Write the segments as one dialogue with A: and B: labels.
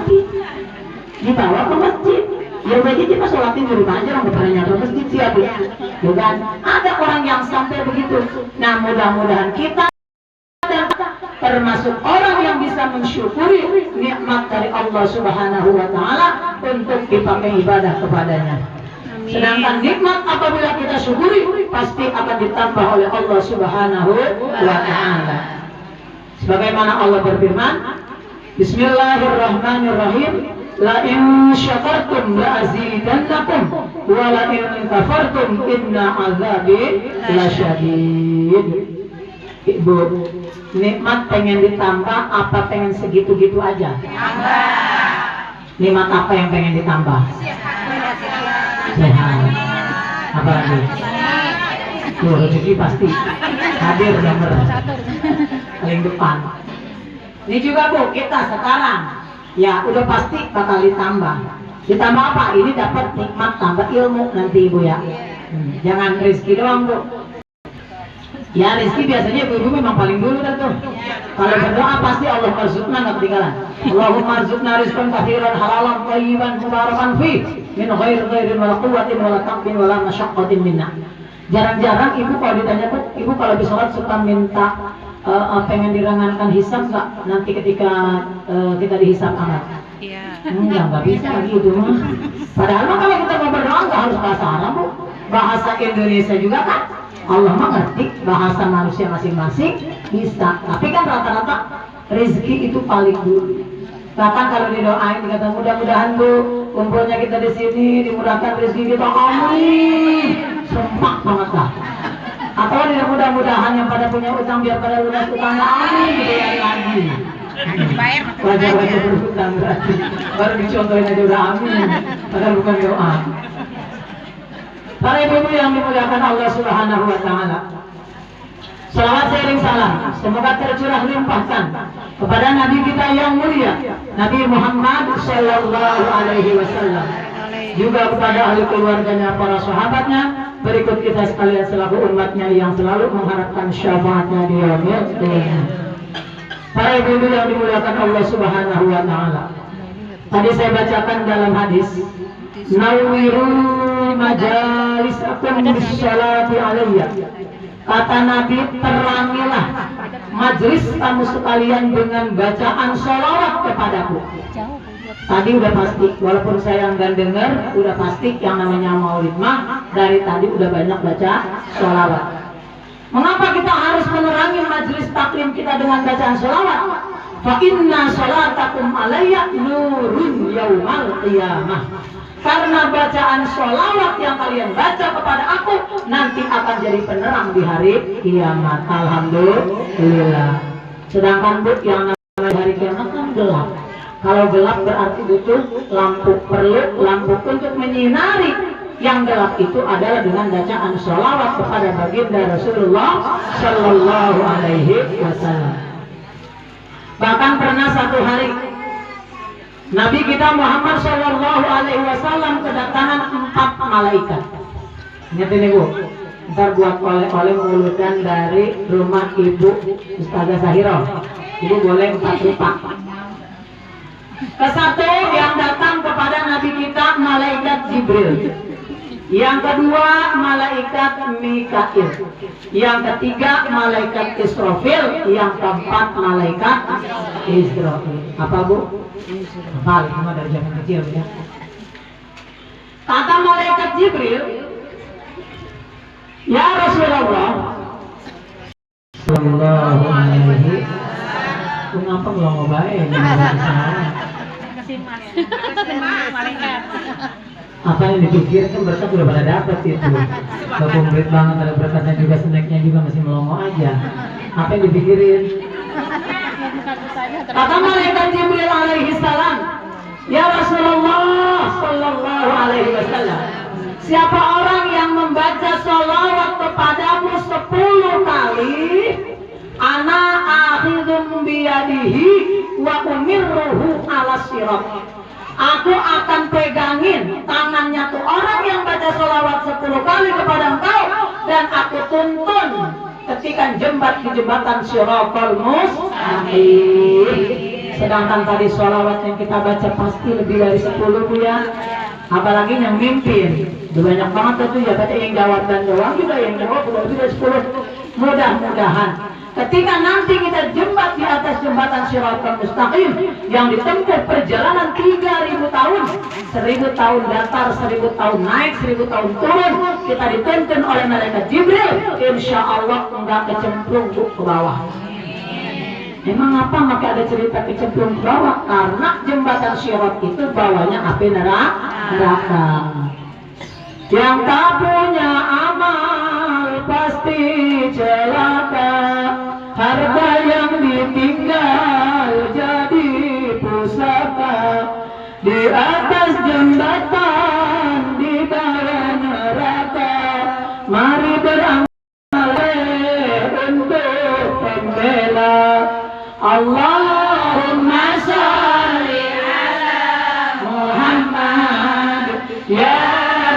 A: lagi, dibawa ke masjid. Ya begitu kita sholatin di rumah aja, orang bertanya ke masjid siapa ya? Bukan ada orang yang sampai begitu. Nah mudah-mudahan kita termasuk orang yang bisa mensyukuri nikmat dari Allah Subhanahu wa Ta'ala untuk dipakai ibadah kepadanya. Sedangkan nikmat apabila kita syukuri pasti akan ditambah oleh Allah Subhanahu wa Ta'ala. Sebagaimana Allah berfirman, Bismillahirrahmanirrahim, la in syakartum la azidannakum wa la in kafartum inna azabi lasyadid. Ibu, nikmat pengen ditambah apa pengen segitu-gitu aja? Nikmat apa yang pengen ditambah? Sehat. Apa lagi? Tuh, rezeki pasti hadir nomor paling depan. Ini juga Bu, kita sekarang ya udah pasti bakal ditambah. Ditambah apa? Ini dapat nikmat tambah ilmu nanti Ibu ya. Jangan rezeki doang Bu. Ya rezeki biasanya ibu-ibu memang paling dulu kan tuh. Kalau berdoa pasti Allah marzukna nggak ketinggalan. Allahumma marzukna rizqan katsiran halalan thayyiban mubarakan fi min ghairin wala quwwatin wala taqin wala masyaqqatin minna. Jarang-jarang ibu kalau ditanya tuh, ibu kalau di sholat suka minta pengen dirangankan hisab nggak nanti ketika kita dihisab amal? Iya. Nggak bisa gitu mah. Padahal mah kalau kita mau berdoa nggak harus bahasa Arab Bu, bahasa Indonesia juga kan. Allah mengerti bahasa manusia masing-masing bisa, tapi kan rata-rata rezeki itu paling dulu. Bahkan kalau didoain dikata mudah-mudahan Bu kumpulnya kita di sini dimudahkan rezeki kita, amin. Sempak banget lah. Atau mudah-mudahan yang pada punya utang biar pada lunas utangnya, amin. Dibayar lagi. Wajah-wajah berhutang berarti baru dicontohin aja udah amin. Padahal bukan doa. Para ibu yang dimuliakan Allah Subhanahu wa Ta'ala, salawat sering salam semoga tercurah limpahkan kepada Nabi kita yang mulia Nabi Muhammad Sallallahu Alaihi Wasallam, juga kepada ahli keluarganya, para sahabatnya, berikut kita sekalian selaku umatnya yang selalu mengharapkan syafaatnya di yaumil qiyamah. Para ibu yang dimuliakan Allah Subhanahu wa Ta'ala, tadi saya bacakan dalam hadis, Nawiru majalisakum bisyalati alayya. Kata Nabi, terangilah majelis kamu sekalian dengan bacaan sholawat kepadaku. Tadi udah pasti, walaupun saya nggak dengar, udah pasti yang namanya maulid mah dari tadi udah banyak baca sholawat. Mengapa kita harus menerangi majelis taklim kita dengan bacaan sholawat? Fa inna sholatakum alayya nurun yaumal qiyamah. Karena bacaan sholawat yang kalian baca kepada aku nanti akan jadi penerang di hari kiamat. Alhamdulillah. Sedangkan Bu, yang namanya hari kiamat kan gelap. Kalau gelap berarti butuh lampu, perlu lampu untuk menyinari. Yang gelap itu adalah dengan bacaan sholawat kepada baginda Rasulullah Sallallahu Alaihi Wasallam. Bahkan pernah satu hari Nabi kita Muhammad Sallallahu Alaihi Wasallam kedatangan 4 malaikat. Ingat ini Bu, ntar buat oleh-oleh mengulurkan dari rumah Ibu Ustazah Sahiro. Ibu boleh 4 rupa. Kesatu yang datang kepada Nabi kita malaikat Jibril. Yang kedua malaikat Mikail. Yang ketiga malaikat Israfil. Yang keempat malaikat Israfil. Apa Bu? Hafal, cuma dari zaman kecil ya. Kata malaikat Jibril, ya Rasulullah Sallallahu Alaihi. Kenapa belum mau baik? Apa yang dipikirkan berkat sudah pada dapat itu. Komplit banget, ada berkatnya juga, snacknya juga masih melongo aja. Apa yang dipikirin? Kata malaikat Jibril alaihi salam, ya Rasulullah Sallallahu Alaihi Wasallam, siapa orang yang membaca sholawat kepadamu 10 kali, ana akhidum biyadihi wa umirruhu ala sirat. Aku akan pegangin tangannya tuh orang yang baca sholawat 10 kali kepada engkau, dan aku tuntun ketika jembat di jembatan Shiratal Mustaqim. Sedangkan tadi sholawat yang kita baca pasti lebih dari 10 Bu ya. Apalagi yang mimpin, udah banyak banget tuh ya, baca yang jawab dan doang juga yang jawab udah lebih dari 10. Mudah-mudahan ketika nanti kita jembat di atas jembatan Shiratal Mustaqim yang ditempuh perjalanan 3000 tahun, 1000 tahun datar, 1000 tahun naik, 1000 tahun turun, kita dituntun oleh malaikat Jibril, insya Allah enggak kecemplung ke bawah. Emang apa maka ada cerita kecemplung ke bawah? Karena jembatan Shirat itu bawahnya api neraka. Yang tak punya amal pasti celaka, harta yang ditinggal jadi pusaka. Di atas jembatan di bawah neraka, mari beramal untuk pembela. Allahumma sholli ala Muhammad ya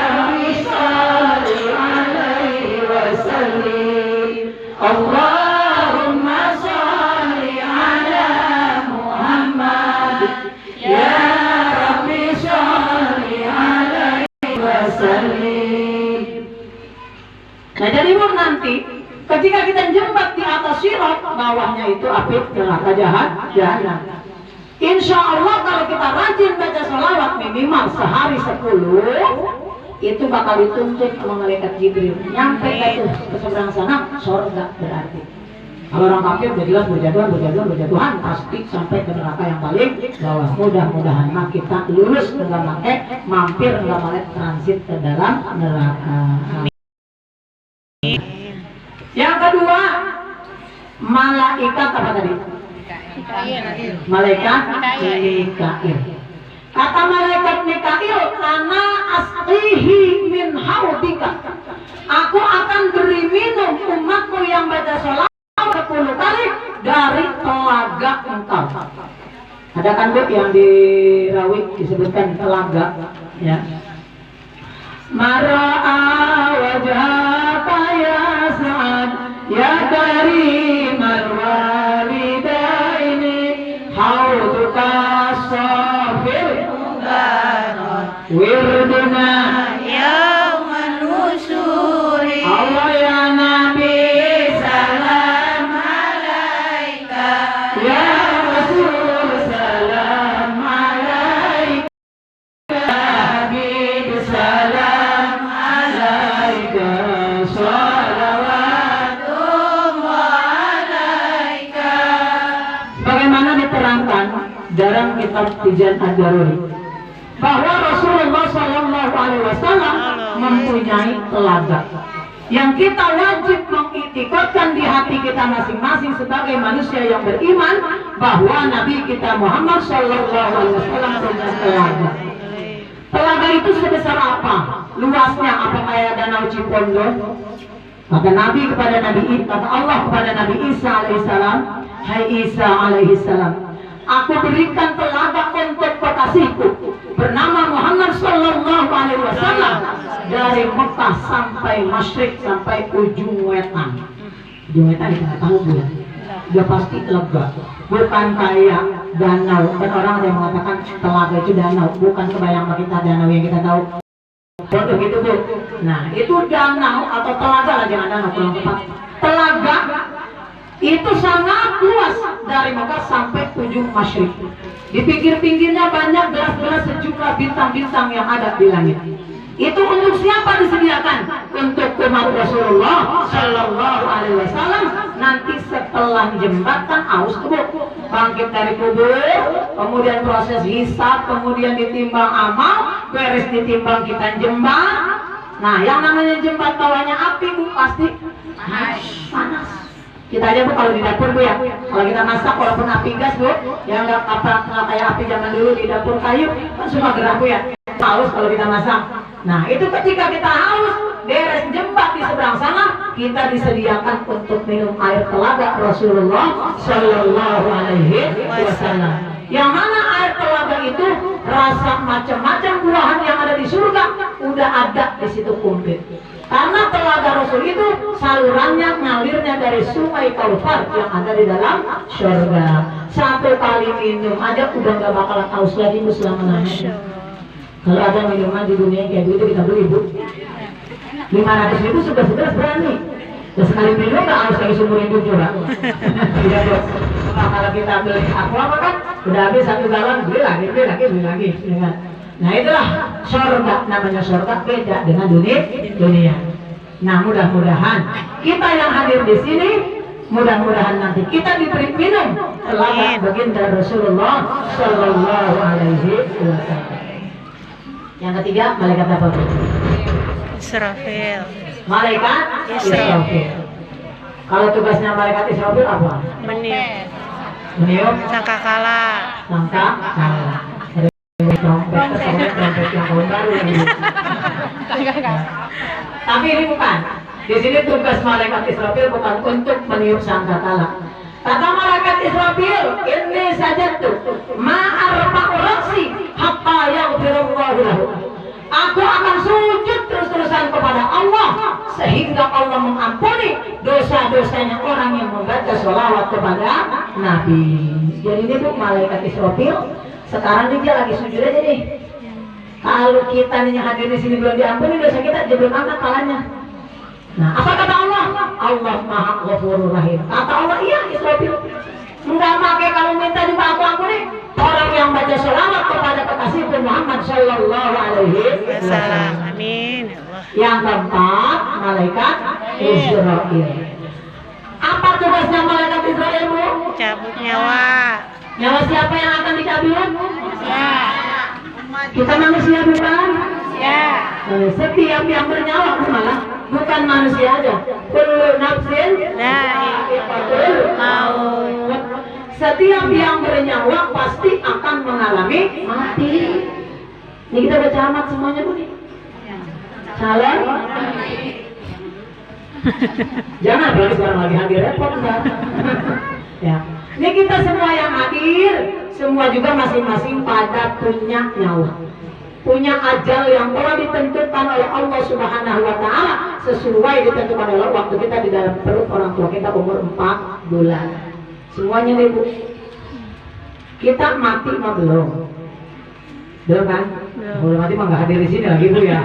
A: Rabbi sholli alaihi wasallim. Allahumma sholli ala Muhammad ya Rabbi sholli alaihi wasallim. Nah jadi nanti ketika kita jembat di atas Sirat, bawahnya itu api neraka jahanam. Insya Allah kalau kita rajin baca sholawat minimal sehari 10, itu bakal dituntut sama malaikat Jibril. Nyampe ke seberang sana, surga berarti. Kalau orang kafir udah jelas berjatuhan, pasti sampai ke neraka yang paling bawah. Mudah-mudahan kita lulus enggak pakai mampir, enggak pakai transit ke dalam neraka. Yang kedua, malaikat apa tadi? Malaikat Mikail. Kata malaikat Mikail, karena asqihi min haudika, aku akan beri minum umatku yang baca sholat 10 kali dari telaga engkau. Ada kan Bu yang di Rawi disebutkan telaga ya. Mara'a wajhaka ya Sa'ad ya karimal walidaini hauduka safir wirduna yauman nusuri. Allah ya Nabi salam alaika, ya Rasul salam alaika, Habib salam alaika, salawatullah alaika. Bagaimana diterangkan dalam kitab Tijan Ad-Daruri bahwa Rasulullah SAW mempunyai telaga yang kita wajib mengiktikadkan di hati kita masing-masing sebagai manusia yang beriman bahwa Nabi kita Muhammad SAW punya telaga. Telaga itu sebesar apa? Luasnya apa kayak Danau Cipondo? Kata Nabi kepada kata Allah kepada Nabi Isa alaihissalam, hai Isa alaihissalam, aku berikan telaga untuk kekasihku bernama Muhammad sallallahu alaihi wasallam dari Mekah sampai Masyrik, sampai ujung wetan. Ujung wetan kita tahu bulan. Dia pasti telaga, bukan kayak danau. Kan orang ada yang mengatakan telaga itu danau, bukan kebayang kita danau yang kita tahu. Betul gitu Bu. Nah itu danau atau telaga lah, jangan danau kurang tepat. Telaga itu sangat luas dari Mekah sampai ujung Masyrik. Di pinggir-pinggirnya banyak gelas-gelas sejumlah bintang-bintang yang ada di langit. Itu untuk siapa disediakan? Untuk umat Rasulullah Sallallahu Alaihi Wasallam. Nanti setelah jembatan aus tubuh bangkit dari kubur, kemudian proses hisab, kemudian ditimbang amal, beres ditimbang kita jembat. Nah, yang namanya jembat bawahnya api Bu, pasti panas. Kita aja Bu kalau di dapur Bu ya, kalau kita masak walaupun api gas Bu, yang nggak kayak api zaman dulu di dapur kayu, kan semua gerah Bu ya. Haus kalau kita masak. Nah itu ketika kita haus, beres jembat di seberang sana, kita disediakan untuk minum air telaga Rasulullah Sallallahu Alaihi Wasallam. Yang mana air telaga itu rasa macam-macam buahan yang ada di surga udah ada di situ komplit. Karena telaga Rasul itu saluran salurannya ngalirnya dari sungai Kautsar yang ada di dalam surga. Satu kali minum aja udah nggak bakalan haus lagi selama-lamanya. Kalau ada minuman di dunia kayak gitu kita beli Bu, 500.000 sudah berani. Dan sekali minum nggak harus lagi seumur hidup juga. Tidak bos. Kalau kita beli aqua kan udah habis 1 galon, beli lagi. Ya. Nah itulah surga, namanya surga beda dengan dunia. Nah mudah-mudahan kita yang hadir di sini, mudah-mudahan nanti kita diberi minum telaga baginda Rasulullah Sallallahu Alaihi Wasallam. Yang ketiga, malaikat apa?
B: Israfil.
A: Malaikat Israfil. Kalau tugasnya malaikat Israfil apa? Meniup
B: Sangkakala.
A: Trompet yang tahun baru ini. Tapi ini bukan. Di sini tugas malaikat Israfil bukan untuk meniup sangkakala. Kata malaikat Israfil, ini saja tuh ma'arfa'u raksi hatta yaghfirullahu lahu. Aku akan sujud terus-terusan kepada Allah sehingga Allah mengampuni dosa-dosanya orang yang membaca sholawat kepada Nabi. Jadi ini Bu, malaikat Israfil sekarang dia lagi sujud aja nih. Kalau kita nih yang hadir di sini belum diampuni dosa kita, dia belum angkat palanya. Nah, apa kata Allah? Allah Maha Ghafurur Rahim. Kata Allah, iya Israfil. Enggak pakai kalau minta juga aku ampuni. Orang yang baca sholawat kepada kekasih Muhammad Sallallahu Alaihi Wasallam.
B: Amin.
A: Yang keempat, malaikat Israfil. Apa tugasnya malaikat Israfil Bu?
B: Cabut nyawa.
A: Nyawa siapa yang akan dicabut?
B: Ya.
A: Kita manusia bukan?
B: Ya.
A: Setiap yang bernyawa malah bukan manusia aja. Kullu nafsin
B: Dha'iqatul maut.
A: Setiap yang bernyawa pasti akan mengalami mati. Ini kita baca amat semuanya Bu nih. Salah. Jangan berarti sekarang lagi hadir repot enggak? Ya. Ini kita semua yang hadir, semua juga masing-masing pada punya nyawa, punya ajal yang telah ditentukan oleh Allah Subhanahu Wa Taala sesuai ditentukan oleh waktu kita di dalam perut orang tua kita umur 4 bulan. Semuanya nih Bu. Kita mati mah belum kan? Belum mati mah nggak hadir di sini lagi Bu ya.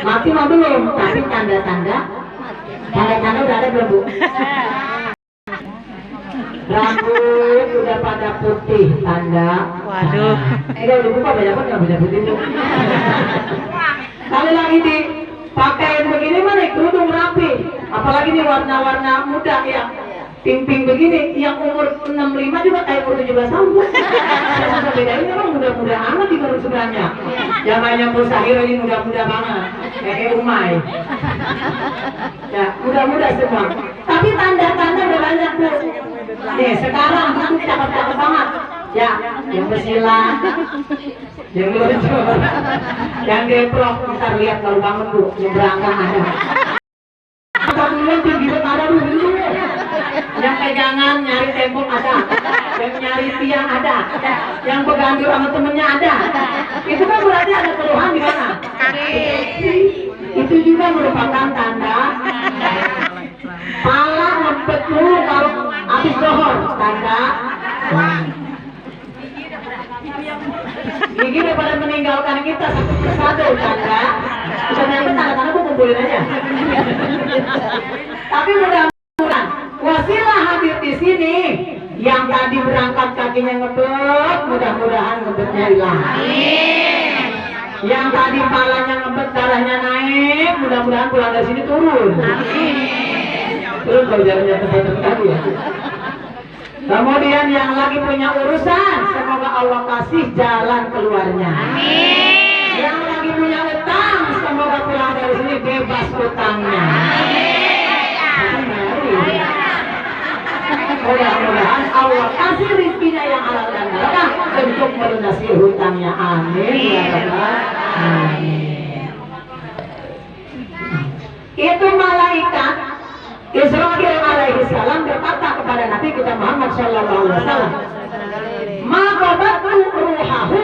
A: Mati mah belum, tapi tanda-tanda udah ada belum Bu? Rambut udah pada putih, tanda.
B: Waduh.
A: Udah buka banyak banget nggak putih itu. Kali lagi dipakai begini mana kerudung rapi, apalagi nih warna-warna muda ya. Pink-pink begini, yang umur 65 juga kayak umur 17 tahun. Saya bedain memang muda-muda amat di baru sebenarnya. Zamannya Musahir ini muda-muda banget, kayak Umay. Ya, muda-muda semua. Tapi tanda-tanda udah banyak Bu. Nih, sekarang itu cakep-cakep banget. Ya, yang bersilang, yang lucu, yang deprok, ntar lihat kalau bangun Bu, yang berangkang ada. Kalau dulu tinggi ada dulu. Yang pegangan nyari tembok ada, yang nyari tiang ada, yang pegandur sama temennya ada. Itu kan berarti ada keluhan di mana? Itu juga merupakan tanda. Pala ngempet dulu kalau habis dohor, tanda. Gigi daripada meninggalkan kita satu persatu, tanda. Bisa nyampe tanda-tanda gue kumpulin aja. Tapi mudah-mudahan wasilah hadir di sini yang tadi berangkat kakinya ngebet, mudah-mudahan ngebetnya hilang. Amin. Yang tadi palanya ngebet, darahnya naik, mudah-mudahan pulang dari sini turun. Amin. Turun kalau jalannya tempat tadi ya. Kemudian yang lagi punya urusan, semoga Allah kasih jalan keluarnya. Amin. Yang lagi punya utang, semoga pulang dari sini bebas utangnya. Mudah-mudahan Allah kasih rizkinya yang halal dan berkah untuk melunasi hutangnya. Amin. Ya Rabbal Alamin. Itu malaikat Israfil alaihi salam berkata kepada Nabi kita Muhammad sallallahu alaihi wasallam, "Maka ruhahu,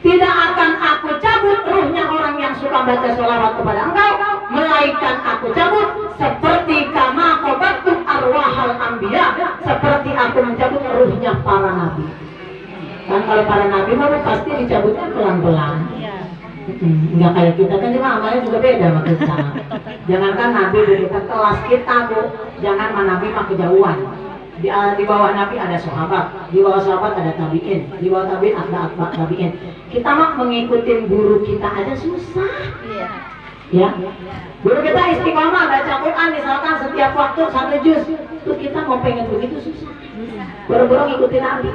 A: tidak akan aku cabut ruhnya orang yang suka baca sholawat kepada engkau, melainkan aku cabut seperti aku mencabut ruhnya para nabi. Kan kalau para nabi mah pasti dicabutnya pelan-pelan. Enggak kayak kita kan, cuma amalnya juga beda sama kita. Jangankan nabi kita kelas kita bu, jangan mah nabi mah kejauhan. Di bawah nabi ada sahabat, di bawah sahabat ada tabiin, di bawah tabiin ada atba tabiin. Kita mah mengikuti guru kita aja susah. Ya, guru kita istiqomah baca Quran misalkan setiap waktu 1 juz, terus kita mau pengen begitu susah. Boro-boro ngikutin nabi.